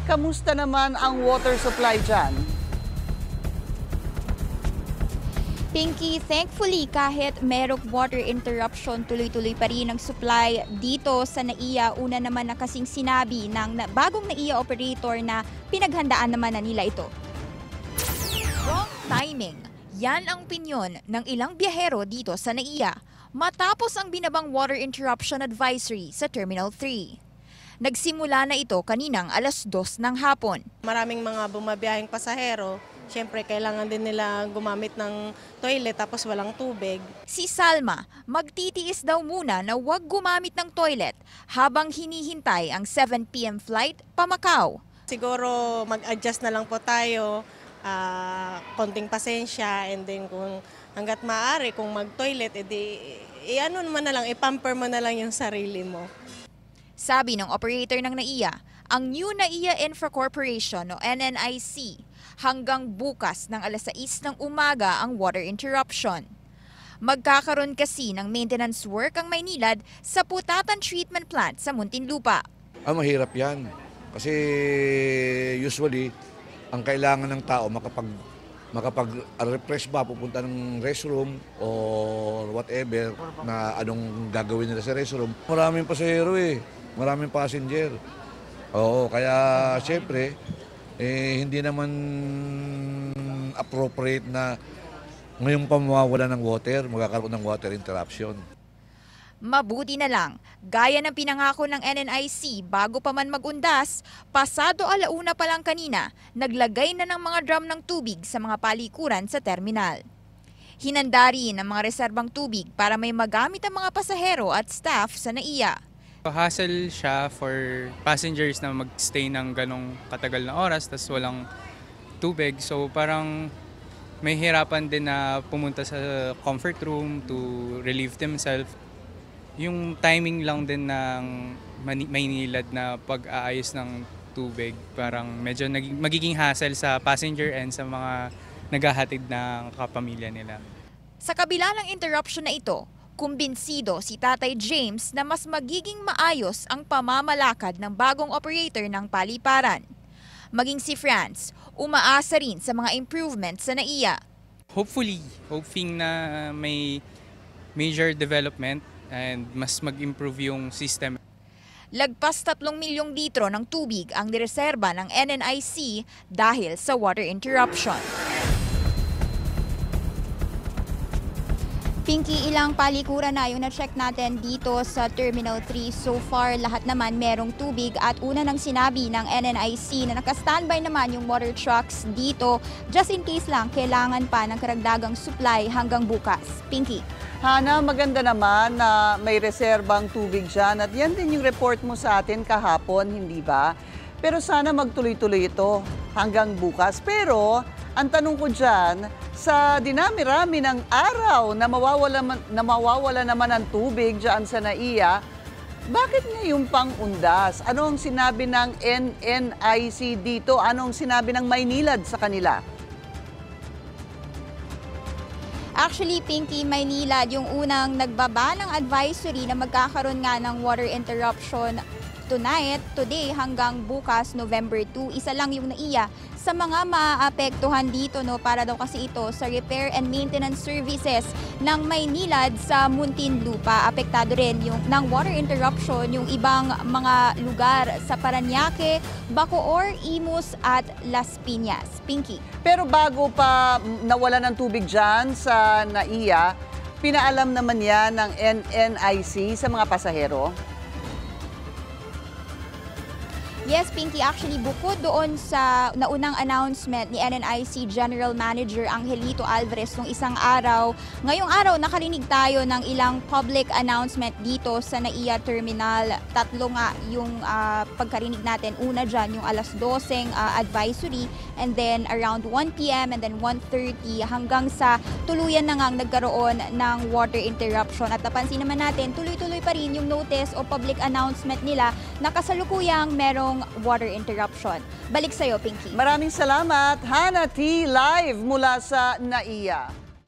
kamusta naman ang water supply dyan? Pinky, thankfully kahit merong water interruption, tuloy-tuloy pa rin ang supply dito sa NAIA. Una naman na kasing sinabi ng bagong NAIA operator na pinaghandaan naman na nila ito. Wrong timing. Yan ang opinyon ng ilang biyahero dito sa NAIA matapos ang binabang water interruption advisory sa Terminal 3. Nagsimula na ito kaninang 2:00 ng hapon. Maraming mga bumabiyaheng pasahero, siyempre kailangan din nila gumamit ng toilet tapos walang tubig. Si Salma, magtitiis daw muna na huwag gumamit ng toilet habang hinihintay ang 7 p.m. flight pa Macau. Siguro mag-adjust na lang po tayo, konting pasensya, and then kung hanggat maaari, kung mag-toilet, ano naman na lang, ipamper mo na lang yung sarili mo. Sabi ng operator ng NAIA, ang New NAIA Infra Corporation o NNIC, hanggang bukas ng 6:00 ng umaga ang water interruption. Magkakaroon kasi ng maintenance work ang Maynilad sa Putatan Treatment Plant sa Muntinlupa. Mahirap yan. Kasi usually, ang kailangan ng tao makapag-refresh ba, pupunta ng restroom or whatever na anong gagawin nila sa restroom. Maraming pasahero maraming passenger. Oo, kaya siyempre, hindi naman appropriate na ngayong pamawawala ng water, magkakaroon ng water interruption. Mabuti na lang, gaya ng pinangako ng NNIC bago pa man magundas, pasado 1:00 pa lang kanina, naglagay na ng mga drum ng tubig sa mga palikuran sa terminal. Hinanda rin ang mga reserbang tubig para may magamit ang mga pasahero at staff sa NAIA. Hassle siya for passengers na magstay ng ganong katagal na oras tas walang tubig. So parang may hirapan din na pumunta sa comfort room to relieve themselves. Yung timing lang din ng Maynilad na pag-aayos ng tubig, parang medyo magiging hassle sa passenger and sa mga naghahatid ng kapamilya nila. Sa kabila ng interruption na ito, kumbinsido si Tatay James na mas magiging maayos ang pamamalakad ng bagong operator ng paliparan. Maging si Franz, umaasa rin sa mga improvements sa NAIA. Hoping na may major development and mas mag-improve yung system. Lagpas 3 milyong litro ng tubig ang nireserba ng NNIC dahil sa water interruption. Pinky, ilang palikuran na yung na-check natin dito sa Terminal 3. So far, lahat naman merong tubig at una nang sinabi ng NNIC na naka-standby naman yung water trucks dito just in case lang kailangan pa ng karagdagang supply hanggang bukas. Pinky. Hana, maganda naman na may reserbang tubig dyan at yan din yung report mo sa atin kahapon, hindi ba? Pero sana magtuloy-tuloy ito hanggang bukas. Pero ang tanong ko dyan, sa dinami-rami ng araw na mawawala naman ang tubig dyan sa NAIA, bakit ngayon pang undas? Ano ang sinabi ng NNIC dito? Ano ang sinabi ng Maynilad sa kanila? Actually, Pinky, Maynilad, yung unang nagbaba ng advisory na magkakaroon nga ng water interruption today hanggang bukas, November 2. Isa lang yung NAIA sa mga maapektuhan dito, no, para daw kasi ito sa repair and maintenance services ng Maynilad sa Muntinlupa. Apektado rin yung ng water interruption yung ibang mga lugar sa Parañaque, Bacoor, Imus at Las Piñas. Pinky. Pero bago pa nawala ng tubig dyan sa NAIA, pinaalam naman yan ng NNIC sa mga pasahero? Yes, Pinky, actually bukod doon sa naunang announcement ni NNIC General Manager Angelito Alvarez nung isang araw, ngayong araw nakarinig tayo ng ilang public announcement dito sa NAIA Terminal. 3 nga yung pagkarinig natin. Una dyan yung 12:00 advisory, and then around 1 p.m. and then 1:30 hanggang sa tuluyan na ngang nagkaroon ng water interruption. At napansin naman natin, tuloy-tuloy pa rin yung notice o public announcement nila na kasalukuyang merong water interruption. Balik sa'yo, Pinky. Maraming salamat, Hana T. Live mula sa NAIA.